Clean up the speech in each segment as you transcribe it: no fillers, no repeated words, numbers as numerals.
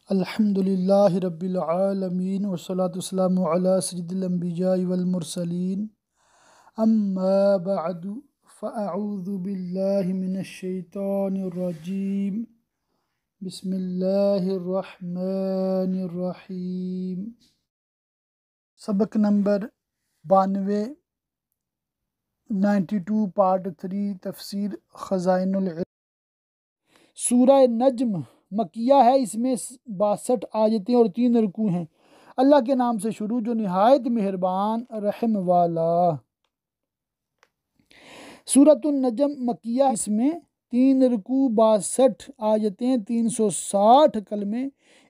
الحمدللہ رب العالمین والصلاة والسلام علی سید الانبیاء والمرسلین اما بعد فاعوذ باللہ من الشیطان الرجیم بسم اللہ الرحمن الرحیم۔ سبق نمبر 92 پارٹ 3 تفسیر خزائن العلم۔ سورہ نجم مکیہ ہے، اس میں 62 آیتیں اور 3 رکوع ہیں۔ اللہ کے نام سے شروع جو نہایت مہربان رحم والا۔ سورۃ النجم مکیہ، اس میں 3 رکوع، 62 آیتیں، 360 کلمے،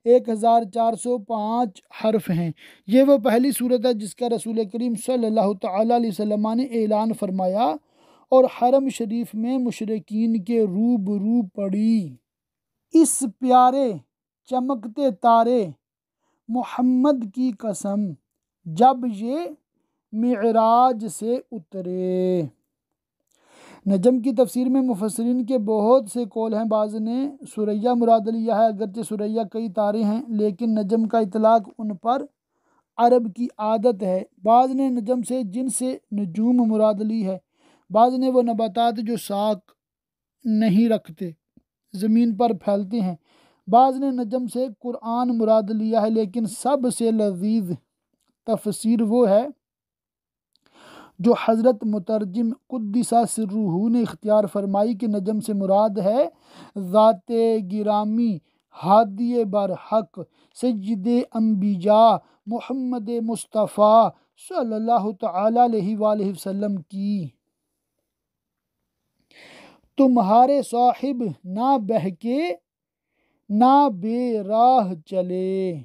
1405 حرف ہیں۔ یہ وہ پہلی سورت ہے جس کا رسول کریم صلی اللہ تعالیٰ علیہ وسلم نے اعلان فرمایا اور حرم شریف میں مشرکین کے روبرو پڑی۔ اس پیارے چمکتے تارے محمد کی قسم جب یہ معراج سے اترے۔ نجم کی تفسیر میں مفسرین کے بہت سے قول ہیں۔ بعض نے ثریہ مراد لیا ہے، اگرچہ ثریہ کئی تارے ہیں لیکن نجم کا اطلاق ان پر عرب کی عادت ہے۔ بعض نے نجم سے جنس نجوم مراد لی ہے۔ بعض نے وہ نباتات جو ساق نہیں رکھتے زمین پر پھیلتے ہیں۔ بعض نے نجم سے قرآن مراد لیا ہے، لیکن سب سے لذیذ تفسیر وہ ہے جو حضرت مترجم قدس سرہ نے اختیار فرمائی کہ نجم سے مراد ہے ذات گرامی ہادی برحق سید انبیاء محمد مصطفیٰ صلی اللہ تعالیٰ علیہ وآلہ وسلم کی۔ تمہارے صاحب نہ بہکے نہ بے راہ چلے۔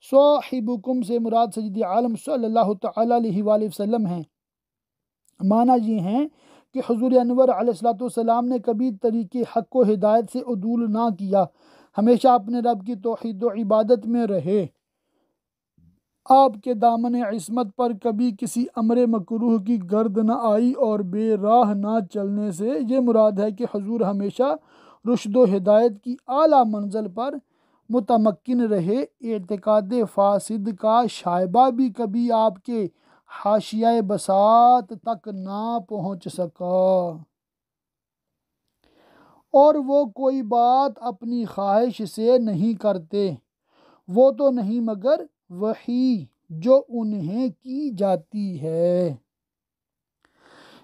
صاحبکم سے مراد سید عالم صلی اللہ تعالیٰ علیہ وآلہ وسلم ہیں۔ معنی یہ ہیں کہ حضور انور علیہ السلام نے کبھی طریق حق و ہدایت سے عدول نہ کیا، ہمیشہ اپنے رب کی توحید و عبادت میں رہے۔ آپ کے دامن عصمت پر کبھی کسی امر مکروہ کی گرد نہ آئی اور بے راہ نہ چلنے سے یہ مراد ہے کہ حضور ہمیشہ رشد و ہدایت کی اعلیٰ منزل پر متمکن رہے۔ اعتقاد فاسد کا شائبہ بھی کبھی آپ کے حاشیۂ بساط تک نہ پہنچ سکا، اور وہ کوئی بات اپنی خواہش سے نہیں کرتے، وہ تو نہیں مگر وحی جو انہیں کی جاتی ہے۔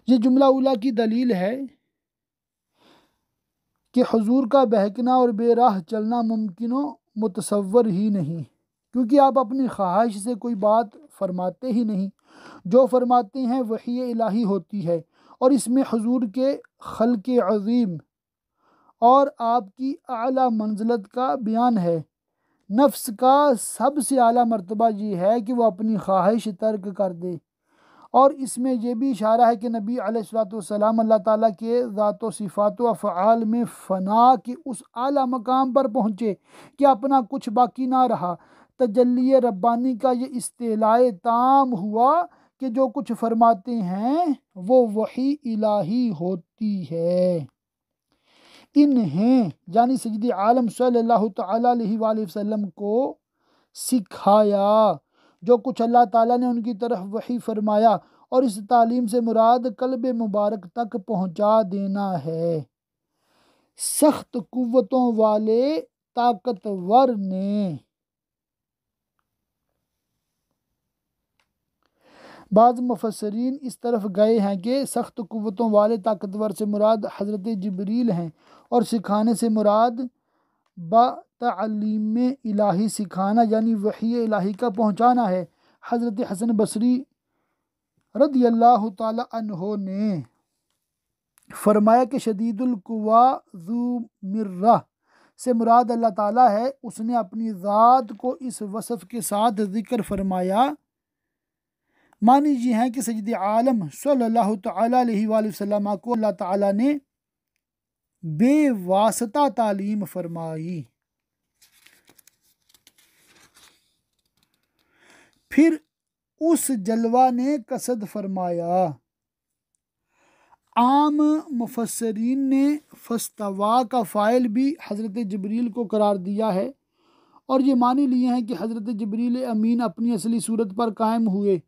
یہ جملہ اولیٰ کی دلیل ہے کہ حضور کا بہکنا اور بے راہ چلنا ممکن و متصور ہی نہیں، کیونکہ آپ اپنی خواہش سے کوئی بات فرماتے ہی نہیں، جو فرماتے ہیں وحی الہی ہوتی ہے، اور اس میں حضور کے خلق عظیم اور آپ کی اعلیٰ منزلت کا بیان ہے۔ نفس کا سب سے اعلیٰ مرتبہ یہ ہے کہ وہ اپنی خواہش ترک کر دے، اور اس میں یہ بھی اشارہ ہے کہ نبی علیہ السلام اللہ تعالیٰ کے ذات و صفات و افعال میں فنا کے اس اعلیٰ مقام پر پہنچے کہ اپنا کچھ باقی نہ رہا۔ تجلی ربانی کا یہ استعلاء تام ہوا کہ جو کچھ فرماتے ہیں وہ وحی الہی ہوتی ہے۔ انہیں یعنی سید عالم صلی اللہ تعالیٰ علیہ وآلہ وسلم کو سکھایا جو کچھ اللہ تعالیٰ نے ان کی طرف وحی فرمایا، اور اس تعلیم سے مراد قلب مبارک تک پہنچا دینا ہے۔ سخت قوتوں والے طاقتور نے بعض مفسرین اس طرف گئے ہیں کہ سخت قوتوں والے طاقتور سے مراد حضرت جبریل ہیں، اور سکھانے سے مراد با تعلیم الہی سکھانا یعنی وحی الہی کا پہنچانا ہے۔ حضرت حسن بصری رضی اللہ تعالی عنہ نے فرمایا کہ شدید القوا ذو مرہ سے مراد اللہ تعالیٰ ہے۔ اس نے اپنی ذات کو اس وصف کے ساتھ ذکر فرمایا۔ معنی یہ ہے کہ سید عالم صلی اللہ تعالیٰ علیہ وآلہ وسلم کو اللہ تعالیٰ نے بے واسطہ تعلیم فرمائی۔ پھر اس جلوہ نے قصد فرمایا۔ عام مفسرین نے فاستوا کا فاعل بھی حضرت جبریل کو قرار دیا ہے، اور یہ معنی لیے ہیں کہ حضرت جبریل امین اپنی اصلی صورت پر قائم ہوئے،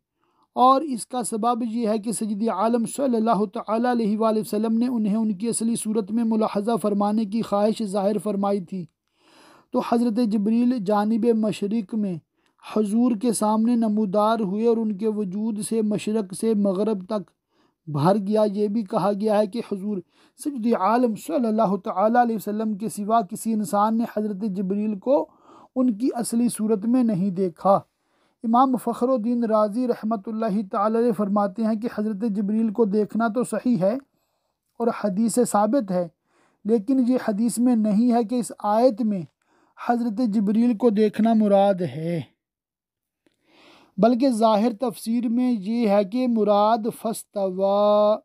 اور اس کا سبب یہ ہے کہ سید عالم صلی اللہ تعالیٰ علیہ وآلہ وسلم نے انہیں ان کی اصلی صورت میں ملاحظہ فرمانے کی خواہش ظاہر فرمائی تھی، تو حضرت جبریل جانب مشرق میں حضور کے سامنے نمودار ہوئے اور ان کے وجود سے مشرق سے مغرب تک بھر گیا۔ یہ بھی کہا گیا ہے کہ حضور سید عالم صلی اللہ تعالیٰ علیہ وسلم کے سوا کسی انسان نے حضرت جبریل کو ان کی اصلی صورت میں نہیں دیکھا۔ امام فخر الدین رازی رحمۃ اللہ تعالی علیہ فرماتے ہیں کہ حضرت جبریل کو دیکھنا تو صحیح ہے اور حدیث سے ثابت ہے، لیکن یہ حدیث میں نہیں ہے کہ اس آیت میں حضرت جبریل کو دیکھنا مراد ہے، بلکہ ظاہر تفسیر میں یہ ہے کہ مراد فاستوا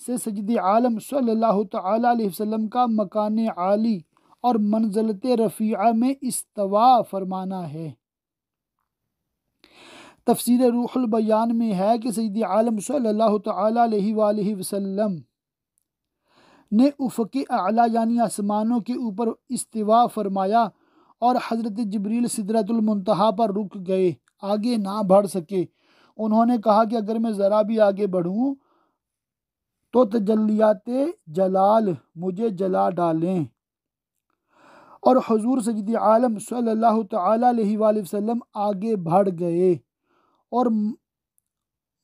سے سید عالم صلی اللہ تعالیٰ علیہ وسلم کا مکان عالی اور منزلت رفیعہ میں استوا فرمانا ہے۔ تفسیر روح البیان میں ہے کہ سید عالم صلی اللہ تعالیٰ علیہ وآلہ وسلم نے افق اعلیٰ یعنی آسمانوں کے اوپر استوا فرمایا، اور حضرت جبریل سدرۃ المنتہا پر رک گئے، آگے نہ بڑھ سکے۔ انہوں نے کہا کہ اگر میں ذرا بھی آگے بڑھوں تو تجلیات جلال مجھے جلا ڈالیں، اور حضور سید عالم صلی اللہ تعالیٰ علیہ وآلہ وسلم آگے بڑھ گئے اور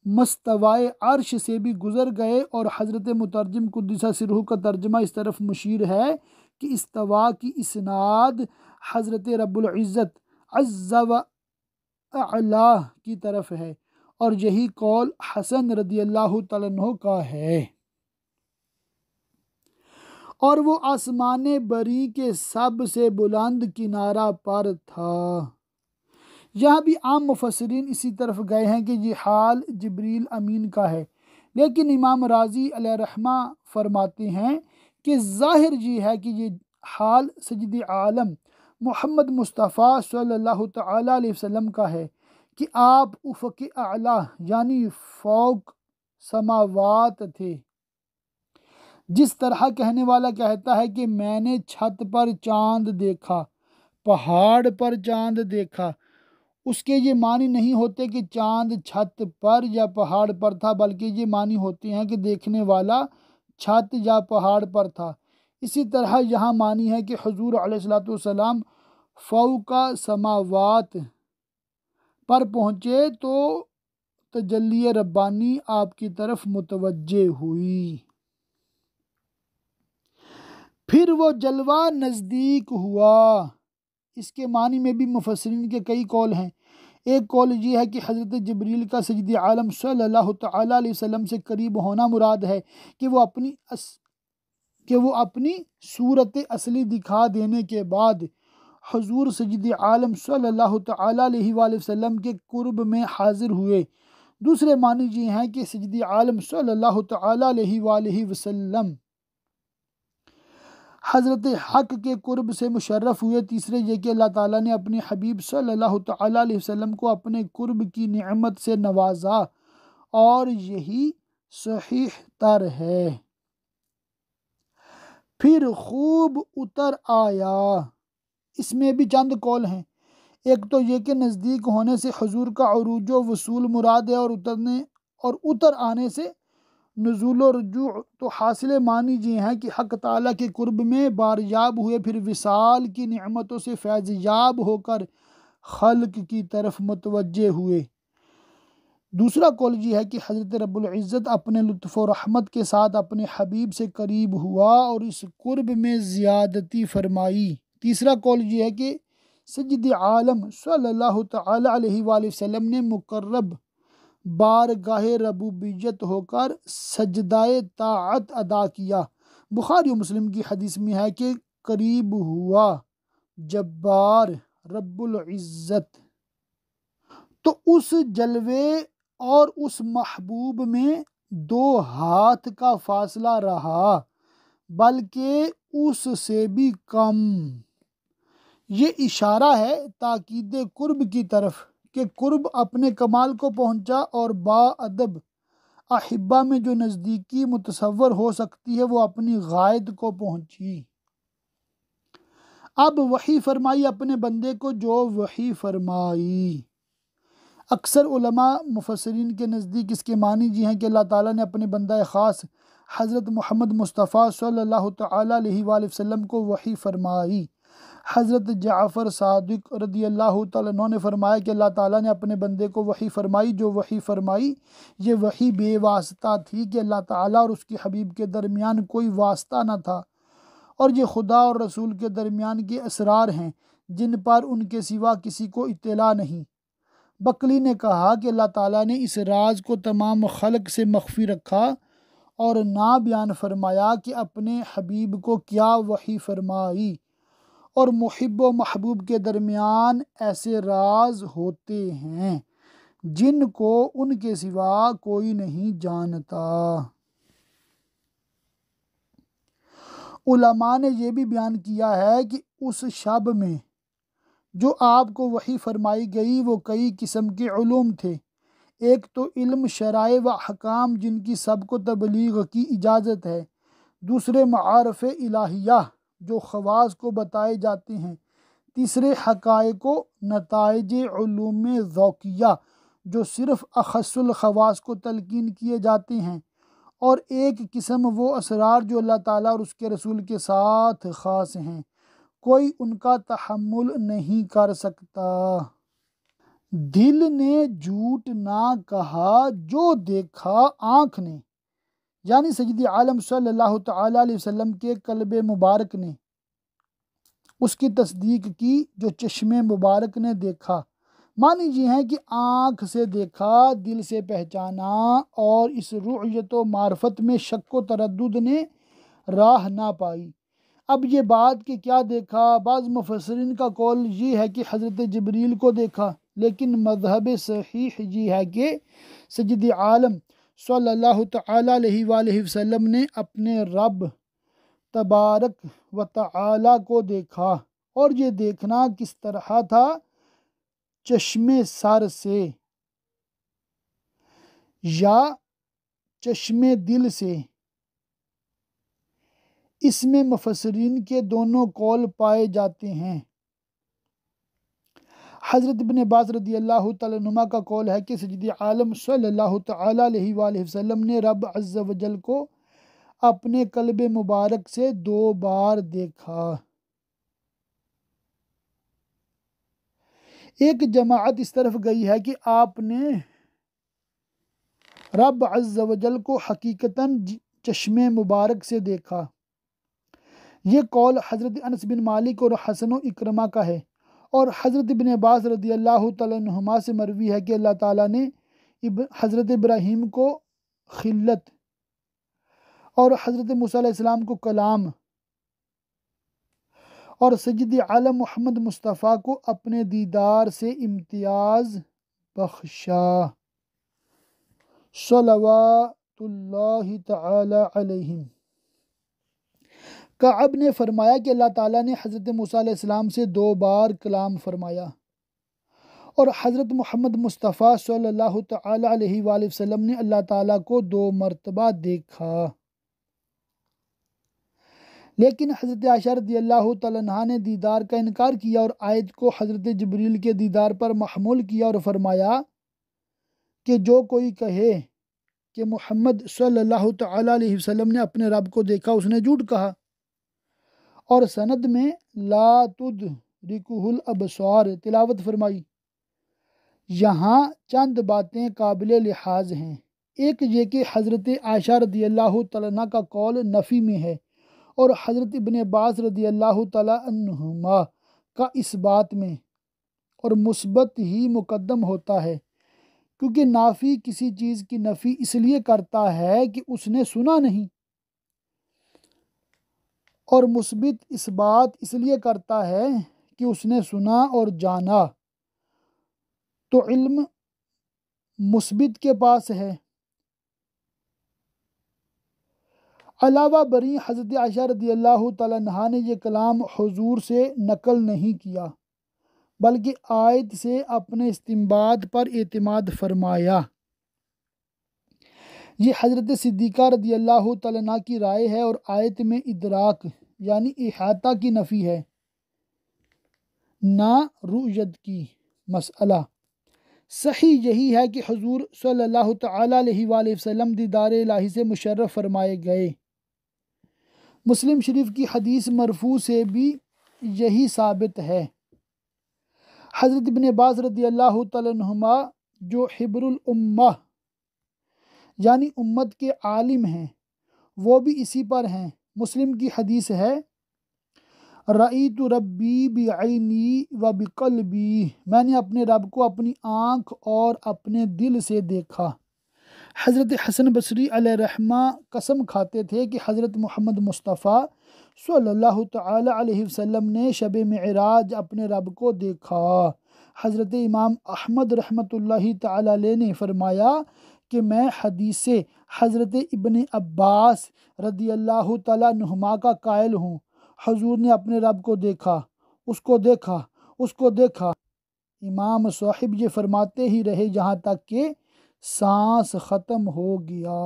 مستوائے عرش سے بھی گزر گئے، اور حضرت مترجم قدس سرہ کا ترجمہ اس طرف مشیر ہے کہ استوا کی اسناد حضرت رب العزت عز و اعلا کی طرف ہے، اور یہی قول حسن رضی اللہ تعالیٰ عنہ کا ہے، اور وہ آسمان بری کے سب سے بلند کنارہ پر تھا۔ یہاں بھی عام مفسرین اسی طرف گئے ہیں کہ یہ حال جبریل امین کا ہے، لیکن امام رازی علیہ رحمہ فرماتے ہیں کہ ظاہر یہ ہے کہ یہ حال سید عالم محمد مصطفیٰ صلی اللہ تعالیٰ علیہ وسلم کا ہے کہ آپ افق اعلیٰ یعنی فوق سماوات تھے، جس طرح کہنے والا کہتا ہے کہ میں نے چھت پر چاند دیکھا، پہاڑ پر چاند دیکھا۔ اس کے یہ معنی نہیں ہوتے کہ چاند چھت پر یا پہاڑ پر تھا، بلکہ یہ معنی ہوتے ہیں کہ دیکھنے والا چھت یا پہاڑ پر تھا۔ اسی طرح یہاں معنی ہے کہ حضور علیہ السلام فوق سماوات پر پہنچے تو تجلی ربانی آپ کی طرف متوجہ ہوئی، پھر وہ جلوہ نزدیک ہوا۔ اس کے معنی میں بھی مفسرین کے کئی قول ہیں۔ ایک قول یہ ہے کہ حضرت جبریل کا سید عالم صلی اللہ تعالیٰ علیہ وسلم سے قریب ہونا مراد ہے کہ وہ اپنی صورت اصلی دکھا دینے کے بعد حضور سید عالم صلی اللہ تعالیٰ علیہ وآلہ وسلم کے قرب میں حاضر ہوئے۔ دوسرے معنی یہ ہیں کہ سید عالم صلی اللہ تعالیٰ علیہ وآلہ وسلم حضرت حق کے قرب سے مشرف ہوئے۔ تیسرے یہ کہ اللہ تعالیٰ نے اپنے حبیب صلی اللہ تعالیٰ علیہ وسلم کو اپنے قرب کی نعمت سے نوازا، اور یہی صحیح تر ہے۔ پھر خوب اتر آیا، اس میں بھی چند قول ہیں۔ ایک تو یہ کہ نزدیک ہونے سے حضور کا عروج و وصول مراد ہے، اور اتر آنے سے نزول و رجوع۔ تو حاصل معنی یہ ہیں کہ حق تعالیٰ کے قرب میں باریاب ہوئے، پھر وصال کی نعمتوں سے فیض یاب ہو کر خلق کی طرف متوجہ ہوئے۔ دوسرا قول یہ ہے کہ حضرت رب العزت اپنے لطف و رحمت کے ساتھ اپنے حبیب سے قریب ہوا اور اس قرب میں زیادتی فرمائی۔ تیسرا قول یہ ہے کہ سید عالم صلی اللہ تعالیٰ علیہ وآلہ وسلم نے مقرب بارگاہ ربوبیت ہو کر سجدہ طاعت ادا کیا۔ بخاری و مسلم کی حدیث میں ہے کہ قریب ہوا جبار رب العزت، تو اس جلوے اور اس محبوب میں 2 ہاتھ کا فاصلہ رہا، بلکہ اس سے بھی کم۔ یہ اشارہ ہے تاکید قرب کی طرف کہ قرب اپنے کمال کو پہنچا، اور با ادب احبہ میں جو نزدیکی متصور ہو سکتی ہے وہ اپنی غائد کو پہنچی۔ اب وحی فرمائی اپنے بندے کو جو وحی فرمائی۔ اکثر علماء مفسرین کے نزدیک اس کے معنی ہیں کہ اللہ تعالیٰ نے اپنے بندہ خاص حضرت محمد مصطفیٰ صلی اللہ تعالیٰ علیہ وآلہ وسلم کو وحی فرمائی۔ حضرت جعفر صادق رضی اللہ تعالیٰ عنہ نے فرمایا کہ اللہ تعالیٰ نے اپنے بندے کو وحی فرمائی، جو وحی فرمائی یہ وحی بے واسطہ تھی کہ اللہ تعالیٰ اور اس کے حبیب کے درمیان کوئی واسطہ نہ تھا، اور یہ خدا اور رسول کے درمیان کے اسرار ہیں جن پر ان کے سوا کسی کو اطلاع نہیں۔ بقلی نے کہا کہ اللہ تعالیٰ نے اس راز کو تمام خلق سے مخفی رکھا اور نہ بیان فرمایا کہ اپنے حبیب کو کیا وحی فرمائی، اور محب و محبوب کے درمیان ایسے راز ہوتے ہیں جن کو ان کے سوا کوئی نہیں جانتا۔ علماء نے یہ بھی بیان کیا ہے کہ اس شب میں جو آپ کو وحی فرمائی گئی وہ کئی قسم کے علوم تھے۔ ایک تو علم شرائع و احکام جن کی سب کو تبلیغ کی اجازت ہے، دوسرے معارف الہیہ جو خواص کو بتائے جاتے ہیں، تیسرے حقائق و نتائج علوم ذوقیہ جو صرف اخص الخواص کو تلقین کیے جاتے ہیں، اور ایک قسم وہ اسرار جو اللہ تعالیٰ اور اس کے رسول کے ساتھ خاص ہیں، کوئی ان کا تحمل نہیں کر سکتا۔ دل نے جھوٹ نہ کہا جو دیکھا آنکھ نے، یعنی سید عالم صلی اللہ تعالیٰ علیہ وسلم کے قلب مبارک نے اس کی تصدیق کی جو چشم مبارک نے دیکھا۔ معنی یہ ہے کہ آنکھ سے دیکھا، دل سے پہچانا، اور اس رؤیت و معرفت میں شک و تردد نے راہ نہ پائی۔ اب یہ بات کہ کیا دیکھا، بعض مفسرین کا قول یہ ہے کہ حضرت جبریل کو دیکھا، لیکن مذہب صحیح یہ ہے کہ سید عالم صلی اللہ تعالیٰ علیہ وآلہ وسلم نے اپنے رب تبارک و تعالیٰ کو دیکھا، اور یہ دیکھنا کس طرح تھا؟ چشم سر سے یا چشم دل سے؟ اس میں مفسرین کے دونوں قول پائے جاتے ہیں۔ حضرت ابن عباس رضی اللہ تعالیٰ عنہما کا قول ہے کہ سید عالم صلی اللہ تعالیٰ علیہ وآلہ وسلم نے رب عز و جل کو اپنے قلب مبارک سے 2 بار دیکھا۔ ایک جماعت اس طرف گئی ہے کہ آپ نے رب عز و جل کو حقیقتاً چشم مبارک سے دیکھا۔ یہ قول حضرت انس بن مالک اور حسن و اکرمہ کا ہے، اور حضرت ابن عباس رضی اللہ تعالیٰ عنہما سے مروی ہے کہ اللہ تعالیٰ نے حضرت ابراہیم کو خلت اور حضرت موسیٰ علیہ السلام کو کلام اور سید عالم محمد مصطفیٰ کو اپنے دیدار سے امتیاز بخشا، صلوات اللہ تعالی علیہم۔ کعب نے فرمایا کہ اللہ تعالیٰ نے حضرت موسیٰ علیہ السلام سے 2 بار کلام فرمایا، اور حضرت محمد مصطفیٰ صلی اللہ تعالیٰ علیہ وآلہ وسلم نے اللہ تعالیٰ کو 2 مرتبہ دیکھا۔ لیکن حضرت عائشہ رضی اللہ تعالیٰ عنہا نے دیدار کا انکار کیا اور آیت کو حضرت جبریل کے دیدار پر محمول کیا اور فرمایا کہ جو کوئی کہے کہ محمد صلی اللہ تعالیٰ علیہ وسلم نے اپنے رب کو دیکھا اس نے جھوٹ کہا۔ اور سند میں لا تدرکہ الابصار تلاوت فرمائی۔ یہاں چند باتیں قابل لحاظ ہیں۔ ایک یہ کہ حضرت عائشہ رضی اللہ تعالیٰ عنہ کا قول نفی میں ہے، اور حضرت ابن عباس رضی اللہ تعالیٰ عنہما کا اس بات میں اور مثبت ہی مقدم ہوتا ہے، کیونکہ نافی کسی چیز کی نفی اس لیے کرتا ہے کہ اس نے سنا نہیں، اور مثبت اس بات اس لیے کرتا ہے کہ اس نے سنا اور جانا، تو علم مثبت کے پاس ہے۔ علاوہ بری حضرت عائشہ رضی اللہ تعالیٰ عنہا نے یہ کلام حضور سے نقل نہیں کیا، بلکہ آیت سے اپنے استنباط پر اعتماد فرمایا۔ یہ حضرت صدیقہ رضی اللہ تعالیٰ عنہ کی رائے ہے، اور آیت میں ادراک یعنی احاطہ کی نفی ہے۔ نہ رؤیت کی مسئلہ۔ صحیح یہی ہے کہ حضور صلی اللہ تعالیٰ علیہ وآلہ وسلم دیدار الہی سے مشرف فرمائے گئے۔ مسلم شریف کی حدیث مرفوع سے بھی یہی ثابت ہے۔ حضرت ابن عباس رضی اللہ تعالیٰ عنہما جو حبر الامہ یعنی امت کے عالم ہیں، وہ بھی اسی پر ہیں۔ مسلم کی حدیث ہے، رأیت ربی بعینی و بقلبی، میں نے اپنے رب کو اپنی آنکھ اور اپنے دل سے دیکھا۔ حضرت حسن بصری علیہ رحمہ قسم کھاتے تھے کہ حضرت محمد مصطفیٰ صلی اللہ تعالی علیہ وسلم نے شب معراج اپنے رب کو دیکھا۔ حضرت امام احمد رحمۃ اللہ تعالی علیہ نے فرمایا کہ میں حدیث حضرت ابن عباس رضی اللہ تعالیٰ عنہما کا قائل ہوں، حضور نے اپنے رب کو دیکھا، اس کو دیکھا، اس کو دیکھا۔ امام صاحب یہ فرماتے ہی رہے جہاں تک کہ سانس ختم ہو گیا۔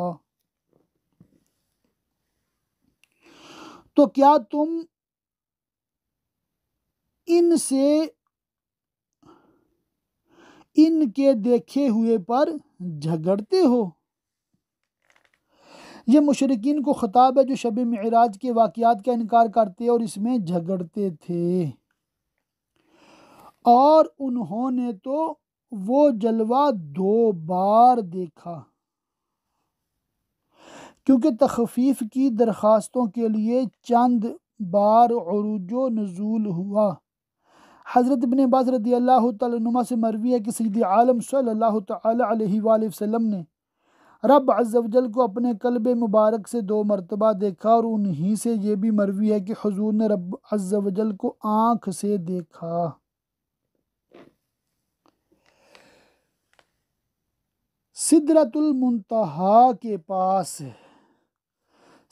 تو کیا تم ان کے دیکھے ہوئے پر جھگڑتے ہو؟ یہ مشرکین کو خطاب ہے جو شب معراج کے واقعات کا انکار کرتے اور اس میں جھگڑتے تھے۔ اور انہوں نے تو وہ جلوہ 2 بار دیکھا، کیونکہ تخفیف کی درخواستوں کے لیے چند بار عروج و نزول ہوا۔ حضرت ابن عباس رضی اللہ تعالیٰ عنہما سے مروی ہے کہ سید عالم صلی اللہ تعالی علیہ وآلہ وسلم نے رب عز و جل کو اپنے قلب مبارک سے 2 مرتبہ دیکھا، اور انہی سے یہ بھی مروی ہے کہ حضور نے رب عز و جل کو آنکھ سے دیکھا۔ سدرۃ المنتہا کے پاس،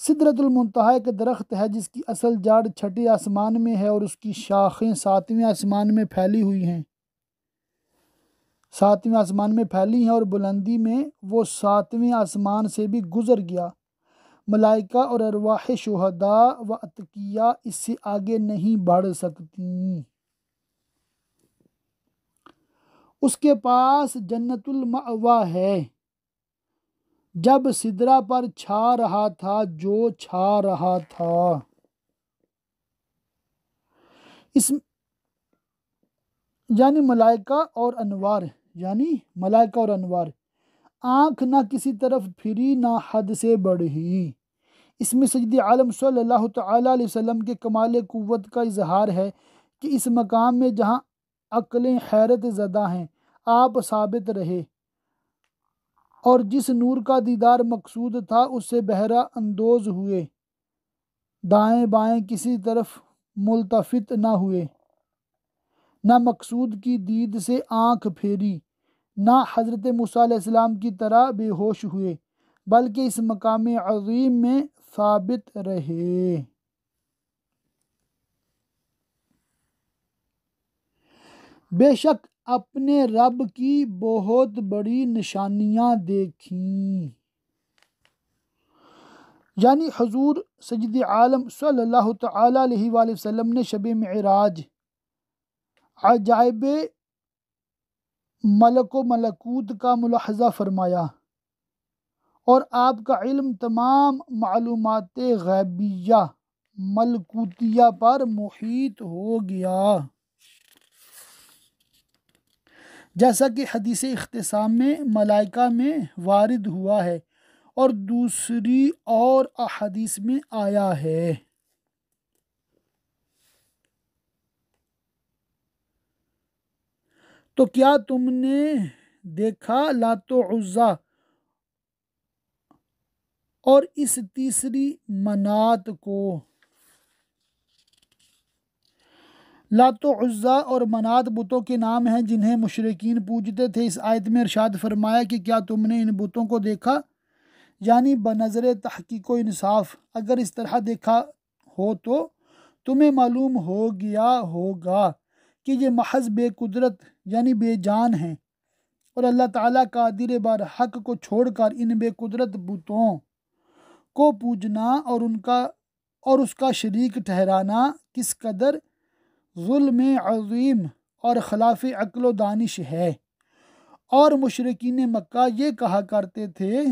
سدرۃ المنتہا ایک درخت ہے جس کی اصل جڑ 6 آسمان میں ہے اور اس کی شاخیں 7ویں آسمان میں پھیلی ہوئی ہیں، 7ویں آسمان میں پھیلی ہیں، اور بلندی میں وہ 7ویں آسمان سے بھی گزر گیا۔ ملائکہ اور ارواح شہداء و اتقیاء اس سے آگے نہیں بڑھ سکتی۔ اس کے پاس جنت المأویٰ ہے۔ جب سدرہ پر چھا رہا تھا جو چھا رہا تھا، اس یعنی ملائکہ اور انوار، یعنی ملائکہ اور انوار، آنکھ نہ کسی طرف پھری نہ حد سے بڑھی۔ اس میں سید عالم صلی اللہ تعالی علیہ وسلم کے کمال قوت کا اظہار ہے کہ اس مقام میں جہاں عقلیں حیرت زدہ ہیں آپ ثابت رہے، اور جس نور کا دیدار مقصود تھا اس سے بہرہ اندوز ہوئے، دائیں بائیں کسی طرف ملتفت نہ ہوئے، نہ مقصود کی دید سے آنکھ پھیری، نہ حضرت موسیٰ علیہ السلام کی طرح بے ہوش ہوئے، بلکہ اس مقام عظیم میں ثابت رہے۔ بے شک اپنے رب کی بہت بڑی نشانیاں دیکھیں، یعنی حضور سید عالم صلی اللہ تعالی علیہ وآلہ وسلم نے شب معراج عجائب ملک و ملکوت کا ملاحظہ فرمایا، اور آپ کا علم تمام معلومات غیبیہ ملکوتیہ پر محیط ہو گیا، جیسا کہ حدیث اختصام میں ملائکہ میں وارد ہوا ہے اور دوسری اور احادیث میں آیا ہے۔ تو کیا تم نے دیکھا لات و عزیٰ اور اس تیسری منات کو؟ لات و عزیٰ اور منات بتوں کے نام ہیں جنہیں مشرکین پوجتے تھے۔ اس آیت میں ارشاد فرمایا کہ کیا تم نے ان بتوں کو دیکھا، یعنی بنظر تحقیق و انصاف اگر اس طرح دیکھا ہو تو تمہیں معلوم ہو گیا ہوگا کہ یہ محض بے قدرت یعنی بے جان ہیں، اور اللہ تعالیٰ قادر برحق کو چھوڑ کر ان بے قدرت بتوں کو پوجنا اور اس کا شریک ٹھہرانا کس قدر ظلم عظیم اور خلاف عقل و دانش ہے۔ اور مشرکین مکہ یہ کہا کرتے تھے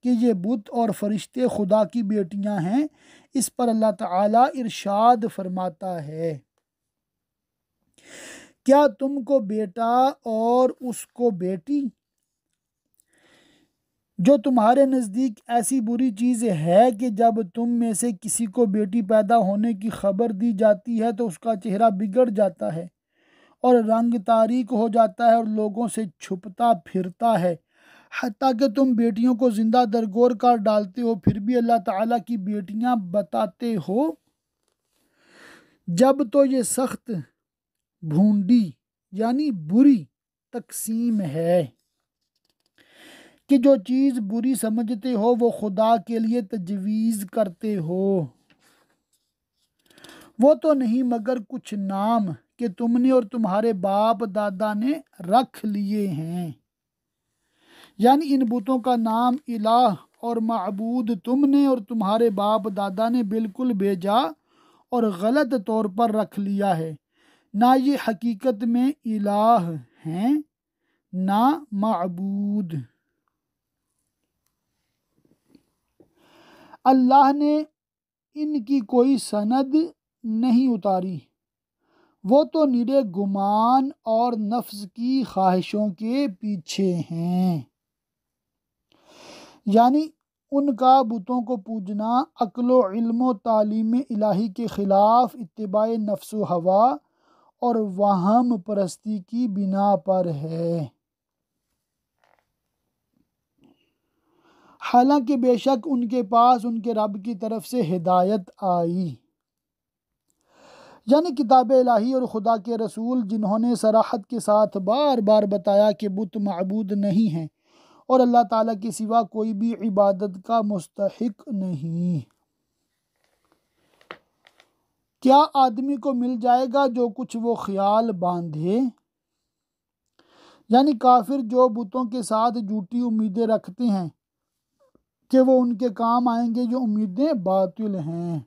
کہ یہ بت اور فرشتے خدا کی بیٹیاں ہیں۔ اس پر اللہ تعالیٰ ارشاد فرماتا ہے، کیا تم کو بیٹا اور اس کو بیٹی؟ جو تمہارے نزدیک ایسی بری چیز ہے کہ جب تم میں سے کسی کو بیٹی پیدا ہونے کی خبر دی جاتی ہے تو اس کا چہرہ بگڑ جاتا ہے اور رنگ تاریک ہو جاتا ہے اور لوگوں سے چھپتا پھرتا ہے، حتیٰ کہ تم بیٹیوں کو زندہ درگور کر ڈالتے ہو، پھر بھی اللہ تعالیٰ کی بیٹیاں بتاتے ہو۔ جب تو یہ سخت بھونڈی یعنی بری تقسیم ہے کہ جو چیز بری سمجھتے ہو وہ خدا کے لیے تجویز کرتے ہو۔ وہ تو نہیں مگر کچھ نام کہ تم نے اور تمہارے باپ دادا نے رکھ لیے ہیں، یعنی ان بتوں کا نام الہ اور معبود تم نے اور تمہارے باپ دادا نے بالکل بھیجا اور غلط طور پر رکھ لیا ہے، نہ یہ حقیقت میں الہ ہیں نہ معبود۔ اللہ نے ان کی کوئی سند نہیں اتاری، وہ تو نرے گمان اور نفس کی خواہشوں کے پیچھے ہیں۔ یعنی ان کا بتوں کو پوجنا عقل و علم و تعلیم الہی کے خلاف اتباع نفس و ہوا اور وہم پرستی کی بنا پر ہے، حالانکہ بے شک ان کے پاس ان کے رب کی طرف سے ہدایت آئی، یعنی کتاب الہی اور خدا کے رسول جنہوں نے صراحت کے ساتھ بار بار بتایا کہ بت معبود نہیں ہیں اور اللہ تعالیٰ کے سوا کوئی بھی عبادت کا مستحق نہیں۔ کیا آدمی کو مل جائے گا جو کچھ وہ خیال باندھے؟ یعنی کافر جو بتوں کے ساتھ جھوٹی امیدیں رکھتے ہیں کہ وہ ان کے کام آئیں گے، جو امیدیں باطل ہیں۔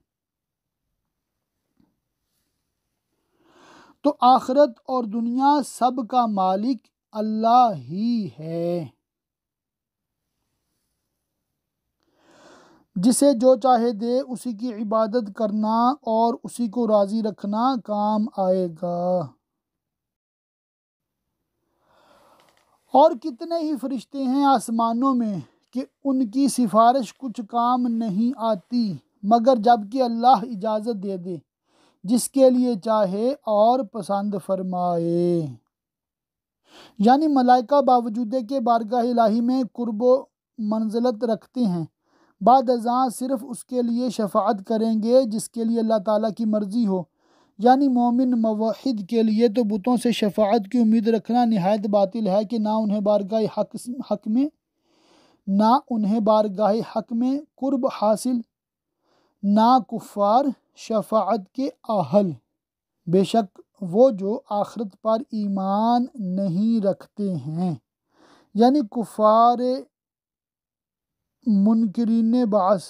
تو آخرت اور دنیا سب کا مالک اللہ ہی ہے، جسے جو چاہے دے اسی کی عبادت کرنا اور اسی کو راضی رکھنا کام آئے گا۔ اور کتنے ہی فرشتے ہیں آسمانوں میں کہ ان کی سفارش کچھ کام نہیں آتی مگر جب کہ اللہ اجازت دے دے جس کے لیے چاہے اور پسند فرمائے۔ یعنی ملائکہ باوجود کہ بارگاہ الہی میں قرب و منزلت رکھتے ہیں، بعد ازاں صرف اس کے لیے شفاعت کریں گے جس کے لیے اللہ تعالیٰ کی مرضی ہو۔ یعنی مومن موحد کے لیے تو بتوں سے شفاعت کی امید رکھنا نہایت باطل ہے کہ نہ انہیں بارگاہ حق میں قرب حاصل، نہ کفار شفاعت کے اہل، بے شک وہ جو آخرت پر ایمان نہیں رکھتے ہیں، یعنی کفار منکرین بعث۔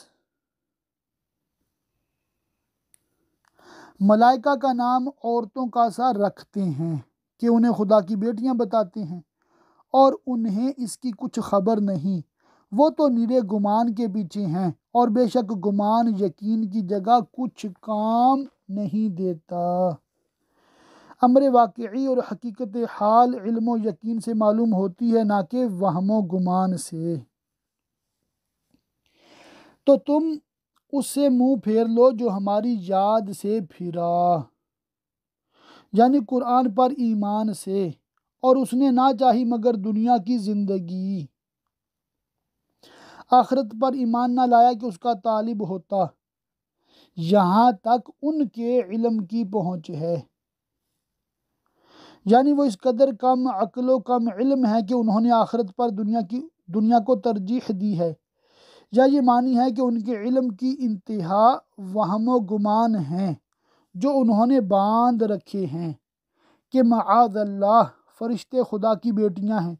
ملائکہ کا نام عورتوں کا سا رکھتے ہیں کہ انہیں خدا کی بیٹیاں بتاتے ہیں اور انہیں اس کی کچھ خبر نہیں، وہ تو نرے گمان کے پیچھے ہیں، اور بے شک گمان یقین کی جگہ کچھ کام نہیں دیتا۔ امر واقعی اور حقیقت حال علم و یقین سے معلوم ہوتی ہے، نہ کہ وہم و گمان سے۔ تو تم اس سے منہ پھیر لو جو ہماری یاد سے پھرا، یعنی قرآن پر ایمان سے، اور اس نے نہ چاہی مگر دنیا کی زندگی، آخرت پر ایمان نہ لایا کہ اس کا طالب ہوتا، یہاں تک ان کے علم کی پہنچ ہے۔ یعنی وہ اس قدر کم عقل و کم علم ہے کہ انہوں نے آخرت پر دنیا کو ترجیح دی ہے، یا یہ معنی ہے کہ ان کے علم کی انتہا وہم و گمان ہیں جو انہوں نے باندھ رکھے ہیں کہ معاذ اللہ فرشتے خدا کی بیٹیاں ہیں،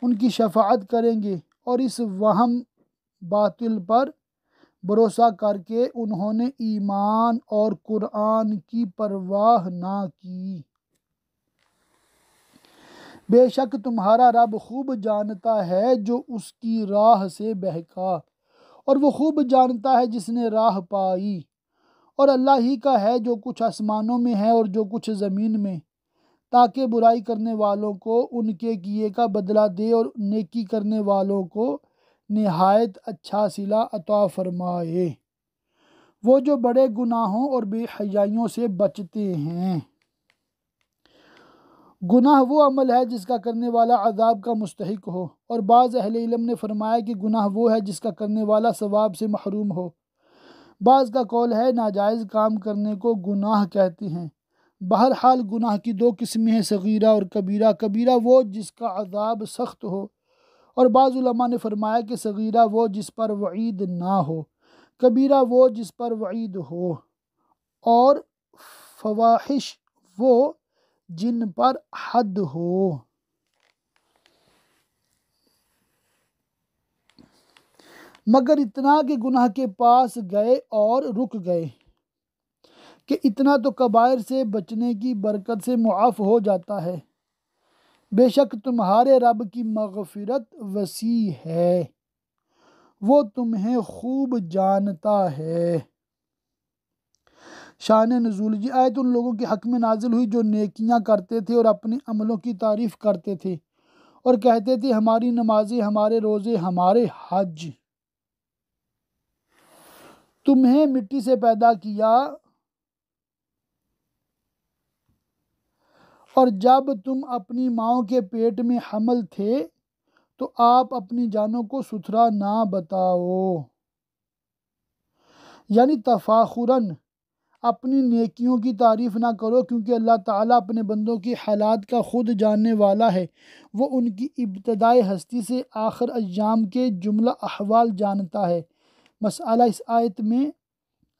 ان کی شفاعت کریں گے، اور اس وہم باطل پر بھروسہ کر کے انہوں نے ایمان اور قرآن کی پرواہ نہ کی۔ بے شک تمہارا رب خوب جانتا ہے جو اس کی راہ سے بہکا، اور وہ خوب جانتا ہے جس نے راہ پائی، اور اللہ ہی کا ہے جو کچھ آسمانوں میں ہے اور جو کچھ زمین میں، تاکہ برائی کرنے والوں کو ان کے کیے کا بدلہ دے اور نیکی کرنے والوں کو نہایت اچھا صلہ عطا فرمائے۔ وہ جو بڑے گناہوں اور بے حیائیوں سے بچتے ہیں۔ گناہ وہ عمل ہے جس کا کرنے والا عذاب کا مستحق ہو، اور بعض اہل علم نے فرمایا کہ گناہ وہ ہے جس کا کرنے والا ثواب سے محروم ہو۔ بعض کا قول ہے ناجائز کام کرنے کو گناہ کہتے ہیں۔ بہرحال گناہ کی دو قسمیں ہیں، صغیرہ اور کبیرہ۔ کبیرہ وہ جس کا عذاب سخت ہو، اور بعض علماء نے فرمایا کہ صغیرہ وہ جس پر وعید نہ ہو، کبیرہ وہ جس پر وعید ہو، اور فواحش وہ جن پر حد ہو۔ مگر اتنا کہ گناہ کے پاس گئے اور رک گئے کہ اتنا تو کبائر سے بچنے کی برکت سے معاف ہو جاتا ہے۔ بے شک تمہارے رب کی مغفرت وسیع ہے، وہ تمہیں خوب جانتا ہے۔ شان نزول، یہ آیت ان لوگوں کے حق میں نازل ہوئی جو نیکیاں کرتے تھے اور اپنے عملوں کی تعریف کرتے تھے اور کہتے تھے ہماری نمازیں، ہمارے روزے، ہمارے حج۔ تمہیں مٹی سے پیدا کیا اور جب تم اپنی ماؤں کے پیٹ میں حمل تھے تو آپ اپنی جانوں کو ستھرا نہ بتاؤ، یعنی تفاخراً اپنی نیکیوں کی تعریف نہ کرو، کیونکہ اللہ تعالیٰ اپنے بندوں کی حالات کا خود جاننے والا ہے۔ وہ ان کی ابتدائی ہستی سے آخر ایام کے جملہ احوال جانتا ہے۔ مسئلہ اس آیت میں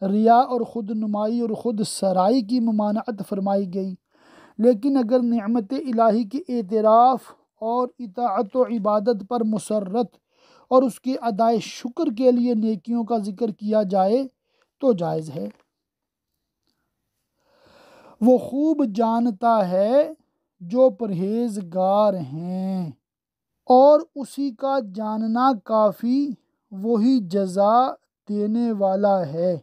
ریا اور خود نمائی اور خود سرائی کی ممانعت فرمائی گئی، لیکن اگر نعمت الہی کے اعتراف اور اطاعت و عبادت پر مسرت اور اس کے ادائے شکر کے لیے نیکیوں کا ذکر کیا جائے تو جائز ہے۔ وہ خوب جانتا ہے جو پرہیزگار ہیں، اور اسی کا جاننا کافی، وہی جزا دینے والا ہے۔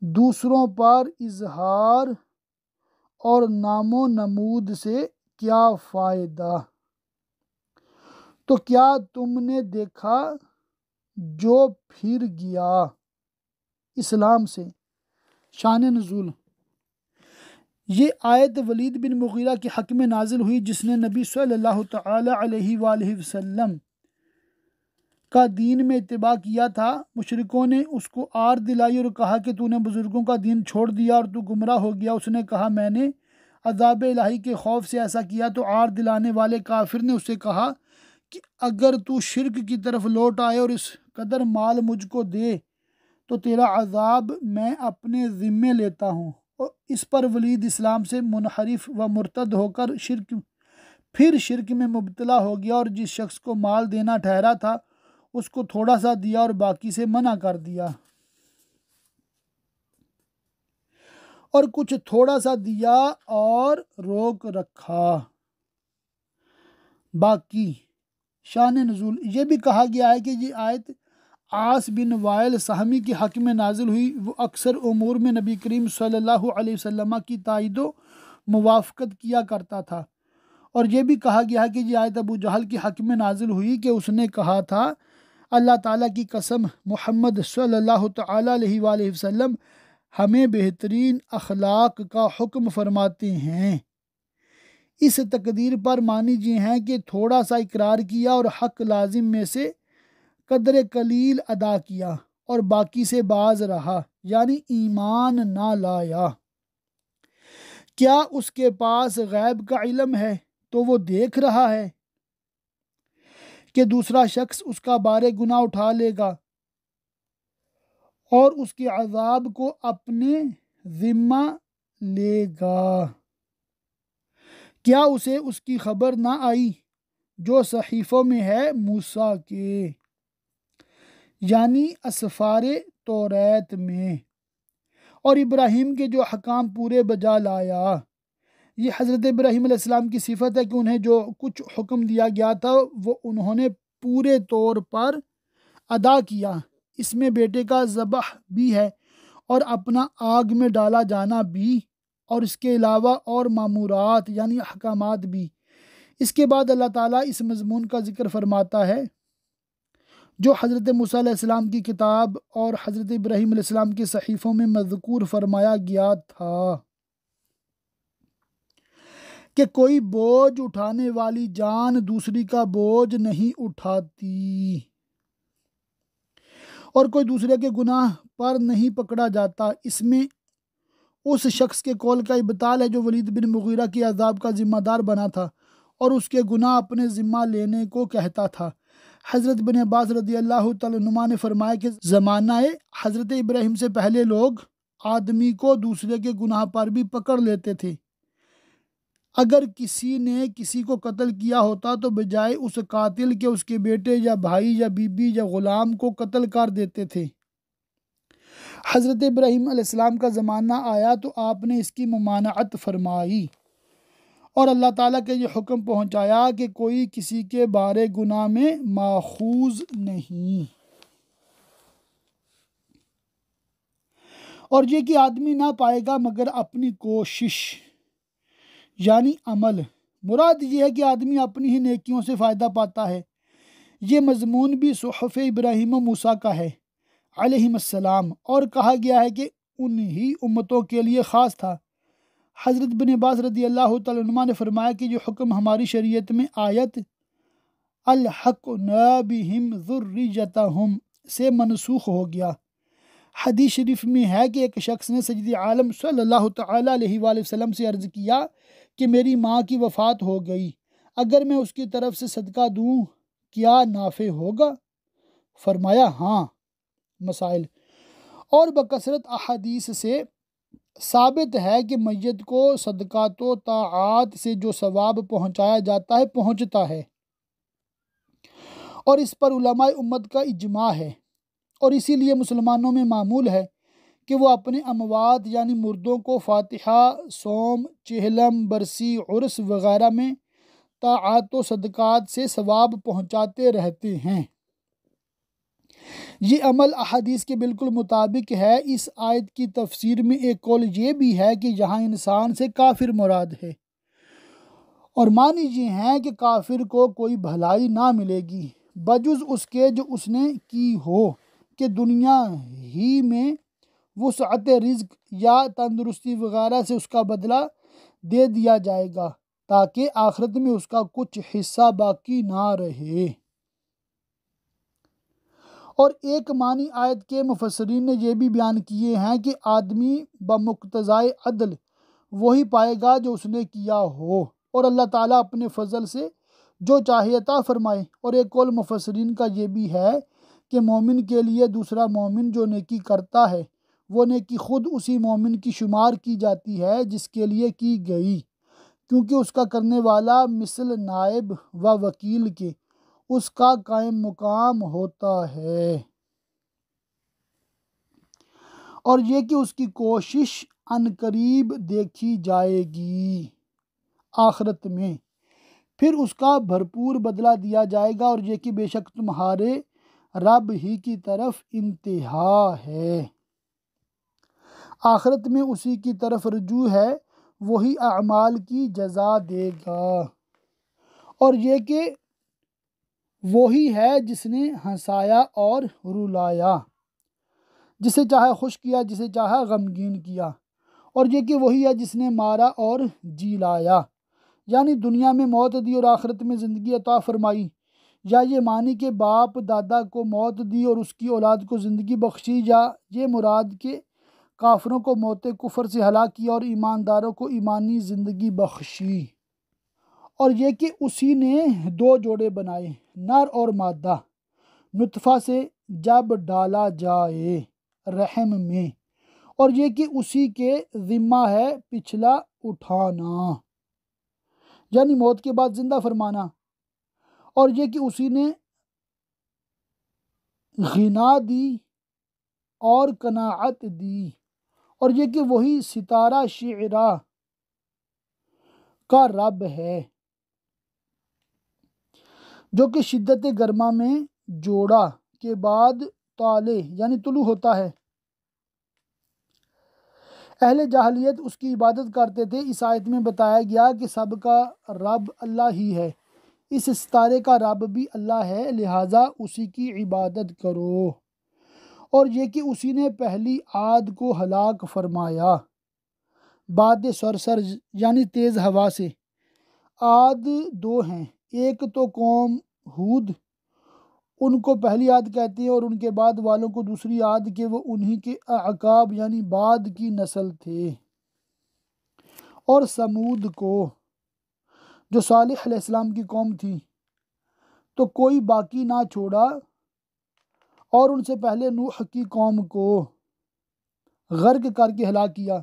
دوسروں پر اظہار اور نام و نمود سے کیا فائدہ؟ تو کیا تم نے دیکھا جو پھر گیا اسلام سے؟ شان نزول، یہ آیت ولید بن مغیرہ کے حق میں نازل ہوئی جس نے نبی صلی اللہ تعالی علیہ وآلہ وسلم کا دین میں اتباع کیا تھا۔ مشرکوں نے اس کو آر دلائی اور کہا کہ تو نے بزرگوں کا دین چھوڑ دیا اور تو گمراہ ہو گیا۔ اس نے کہا میں نے عذاب الہی کے خوف سے ایسا کیا۔ تو آر دلانے والے کافر نے اسے کہا کہ اگر تو شرک کی طرف لوٹ آئے اور اس قدر مال مجھ کو دے تو تیرا عذاب میں اپنے ذمے لیتا ہوں۔ اور اس پر ولید اسلام سے منحرف و مرتد ہو کر پھر شرک میں مبتلا ہو گیا، اور جس شخص کو مال دینا ٹھہرا تھا اس کو تھوڑا سا دیا اور باقی سے منع کر دیا، اور کچھ تھوڑا سا دیا اور روک رکھا باقی۔ شان نزول، یہ بھی کہا گیا ہے کہ یہ آیت عاص بن وائل سہمی کے حق میں نازل ہوئی۔ وہ اکثر امور میں نبی کریم صلی اللہ علیہ وسلم کی تائید و موافقت کیا کرتا تھا۔ اور یہ بھی کہا گیا ہے کہ یہ آیت ابو جہل کے حق میں نازل ہوئی کہ اس نے کہا تھا اللہ تعالیٰ کی قسم محمد صلی اللہ تعالیٰ علیہ وآلہ وسلم ہمیں بہترین اخلاق کا حکم فرماتے ہیں۔ اس تقدیر پر معنی یہ ہیں کہ تھوڑا سا اقرار کیا اور حق لازم میں سے قدر قلیل ادا کیا اور باقی سے باز رہا، یعنی ایمان نہ لایا۔ کیا اس کے پاس غیب کا علم ہے تو وہ دیکھ رہا ہے کہ دوسرا شخص اس کا بار گناہ اٹھا لے گا اور اس کے عذاب کو اپنے ذمہ لے گا؟ کیا اسے اس کی خبر نہ آئی جو صحیفوں میں ہے موسیٰ کے؟ یعنی اسفار توریت میں، اور ابراہیم کے جو حکام پورے بجا لایا۔ یہ حضرت ابراہیم علیہ السلام کی صفت ہے کہ انہیں جو کچھ حکم دیا گیا تھا وہ انہوں نے پورے طور پر ادا کیا۔ اس میں بیٹے کا ذبح بھی ہے اور اپنا آگ میں ڈالا جانا بھی، اور اس کے علاوہ اور مامورات یعنی احکامات بھی۔ اس کے بعد اللہ تعالیٰ اس مضمون کا ذکر فرماتا ہے جو حضرت موسیٰ علیہ السلام کی کتاب اور حضرت ابراہیم علیہ السلام کے صحیفوں میں مذکور فرمایا گیا تھا کہ کوئی بوجھ اٹھانے والی جان دوسری کا بوجھ نہیں اٹھاتی، اور کوئی دوسرے کے گناہ پر نہیں پکڑا جاتا۔ اس میں اس شخص کے قول کا ابطال ہے جو ولید بن مغیرہ کی عذاب کا ذمہ دار بنا تھا اور اس کے گناہ اپنے ذمہ لینے کو کہتا تھا۔ حضرت بن عباس رضی اللہ تعالیٰ عنہما نے فرمایا کہ زمانہ حضرت ابراہیم سے پہلے لوگ آدمی کو دوسرے کے گناہ پر بھی پکڑ لیتے تھے۔ اگر کسی نے کسی کو قتل کیا ہوتا تو بجائے اس قاتل کے اس کے بیٹے یا بھائی یا بیوی یا غلام کو قتل کر دیتے تھے۔ حضرت ابراہیم علیہ السلام کا زمانہ آیا تو آپ نے اس کی ممانعت فرمائی اور اللہ تعالیٰ کے یہ حکم پہنچایا کہ کوئی کسی کے بارے گناہ میں ماخوذ نہیں، اور یہ کہ آدمی نہ پائے گا مگر اپنی کوشش یعنی عمل۔ مراد یہ ہے کہ آدمی اپنی ہی نیکیوں سے فائدہ پاتا ہے۔ یہ مضمون بھی صحف ابراہیم و موسیٰ کا ہے علیہم السلام، اور کہا گیا ہے کہ انہی امتوں کے لیے خاص تھا۔ حضرت بن عباس رضی اللہ تعالیٰ عنہ نے فرمایا کہ یہ حکم ہماری شریعت میں آیت الحقنا بہم ذریتہم سے منسوخ ہو گیا۔ حدیث شریف میں ہے کہ ایک شخص نے سید عالم صلی اللہ تعالیٰ علیہ وآلہ وسلم سے عرض کیا کہ میری ماں کی وفات ہو گئی، اگر میں اس کی طرف سے صدقہ دوں کیا نافع ہوگا؟ فرمایا ہاں۔ مسائل اور بکثرت احادیث سے ثابت ہے کہ میت کو صدقات و طاعات سے جو ثواب پہنچایا جاتا ہے پہنچتا ہے، اور اس پر علماء امت کا اجماع ہے، اور اسی لیے مسلمانوں میں معمول ہے کہ وہ اپنے اموات یعنی مردوں کو فاتحہ، صوم، چہلم، برسی، عرس وغیرہ میں طاعات و صدقات سے ثواب پہنچاتے رہتے ہیں۔ یہ عمل احادیث کے بالکل مطابق ہے۔ اس آیت کی تفسیر میں ایک قول یہ بھی ہے کہ یہاں انسان سے کافر مراد ہے، اور معنی یہ ہیں کہ کافر کو کوئی بھلائی نہ ملے گی بجز اس کے جو اس نے کی ہو، کہ دنیا ہی میں وسعت رزق یا تندرستی وغیرہ سے اس کا بدلہ دے دیا جائے گا تاکہ آخرت میں اس کا کچھ حصہ باقی نہ رہے۔ اور ایک معنی آیت کے مفسرین نے یہ بھی بیان کیے ہیں کہ آدمی بمقتضائے عدل وہی پائے گا جو اس نے کیا ہو، اور اللہ تعالیٰ اپنے فضل سے جو چاہے عطا فرمائے۔ اور ایک قول مفسرین کا یہ بھی ہے کہ مومن کے لیے دوسرا مومن جو نیکی کرتا ہے وہ نیکی خود اسی مومن کی شمار کی جاتی ہے جس کے لیے کی گئی، کیونکہ اس کا کرنے والا مثل نائب و وکیل کے اس کا قائم مقام ہوتا ہے، اور یہ کہ اس کی کوشش عنقریب دیکھی جائے گی آخرت میں، پھر اس کا بھرپور بدلہ دیا جائے گا، اور یہ کہ بے شک تمہارے رب ہی کی طرف انتہا ہے، آخرت میں اسی کی طرف رجوع ہے، وہی اعمال کی جزا دے گا، اور یہ کہ وہی ہے جس نے ہنسایا اور رلایا، جسے چاہے خوش کیا جسے چاہے غمگین کیا، اور یہ کہ وہی ہے جس نے مارا اور جیلایا، یعنی دنیا میں موت دی اور آخرت میں زندگی عطا فرمائی، یا یہ معنی کہ باپ دادا کو موت دی اور اس کی اولاد کو زندگی بخشی، یا یہ مراد کہ کافروں کو موت کفر سے ہلاک کیا اور ایمانداروں کو ایمانی زندگی بخشی، اور یہ کہ اسی نے دو جوڑے بنائے نر اور مادہ نطفہ سے جب ڈالا جائے رحم میں، اور یہ کہ اسی کے ذمہ ہے پچھلا اٹھانا یعنی موت کے بعد زندہ فرمانا، اور یہ کہ اسی نے غنا دی اور قناعت دی، اور یہ کہ وہی ستارہ شعرا کا رب ہے جو کہ شدت گرما میں جوڑا کے بعد طالع یعنی طلوع ہوتا ہے۔ اہل جاہلیت اس کی عبادت کرتے تھے۔ اس آیت میں بتایا گیا کہ سب کا رب اللہ ہی ہے، اس ستارے کا رب بھی اللہ ہے، لہٰذا اسی کی عبادت کرو، اور یہ کہ اسی نے پہلی عاد کو ہلاک فرمایا باد سرسر یعنی تیز ہوا سے۔ عاد دو ہیں، ایک تو قوم ہود، ان کو پہلی عاد کہتے ہیں، اور ان کے بعد والوں کو دوسری عاد کہ وہ انہی کے اعقاب یعنی بعد کی نسل تھے۔ اور سمود کو جو صالح علیہ السلام کی قوم تھی، تو کوئی باقی نہ چھوڑا، اور ان سے پہلے نوح کی قوم کو غرق کر کے ہلاک کیا،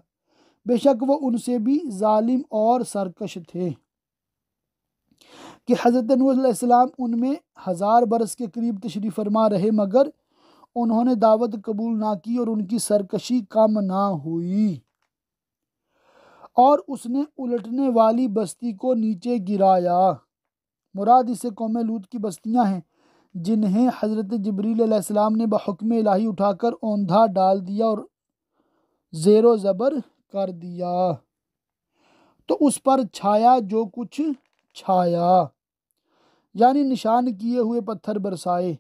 بے شک وہ ان سے بھی ظالم اور سرکش تھے۔ کہ حضرت نوح علیہ السلام ان میں 1000 برس کے قریب تشریف فرما رہے، مگر انہوں نے دعوت قبول نہ کی اور ان کی سرکشی کم نہ ہوئی، اور اس نے الٹنے والی بستی کو نیچے گرایا۔ مراد اس سے قوم لوط کی بستیاں ہیں جنہیں حضرت جبریل علیہ السلام نے بحکم الہی اٹھا کر اوندھا ڈال دیا اور زیر و زبر کر دیا، تو اس پر چھایا جو کچھ چھایا، یعنی نشان کیے ہوئے پتھر برسائے۔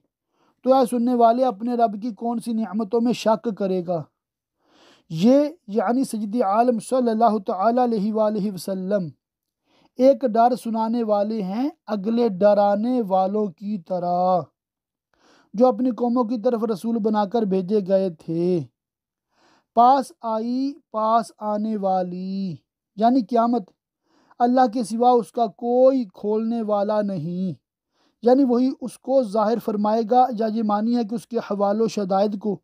تو اے سننے والے، اپنے رب کی کون سی نعمتوں میں شک کرے گا؟ یہ یعنی سید عالم صلی اللہ تعالی علیہ وآلہ وسلم ایک ڈر سنانے والے ہیں اگلے ڈرانے والوں کی طرح جو اپنی قوموں کی طرف رسول بنا کر بھیجے گئے تھے۔ پاس آئی، پاس آنے والی یعنی قیامت، اللہ کے سوا اس کا کوئی کھولنے والا نہیں، یعنی وہی اس کو ظاہر فرمائے گا، یا یہ معنی ہے کہ اس کے حوال و شدائد کو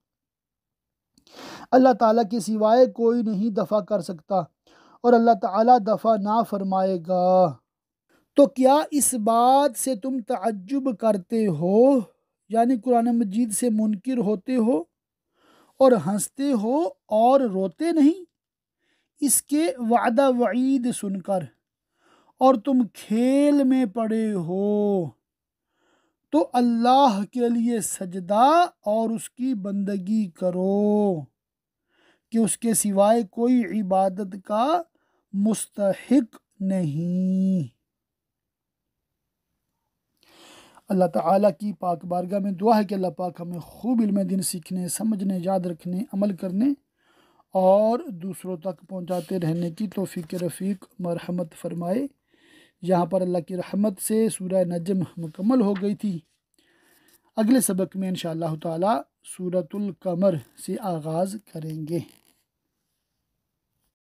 اللہ تعالیٰ کے سوائے کوئی نہیں دفع کر سکتا، اور اللہ تعالیٰ دفع نہ فرمائے گا۔ تو کیا اس بات سے تم تعجب کرتے ہو، یعنی قرآن مجید سے منکر ہوتے ہو اور ہنستے ہو اور روتے نہیں، اس کے وعدہ وعید سن کر، اور تم کھیل میں پڑے ہو، تو اللہ کے لیے سجدہ اور اس کی بندگی کرو کہ اس کے سوائے کوئی عبادت کا مستحق نہیں۔ اللہ تعالیٰ کی پاک بارگاہ میں دعا ہے کہ اللہ پاک ہمیں خوب علم دین سیکھنے، سمجھنے، یاد رکھنے، عمل کرنے اور دوسروں تک پہنچاتے رہنے کی توفیق رفیق مرحمت فرمائے۔ یہاں پر اللہ کی رحمت سے سورہ نجم مکمل ہو گئی تھی۔ اگلے سبق میں انشاءاللہ تعالی سورۃ القمر سے آغاز کریں گے۔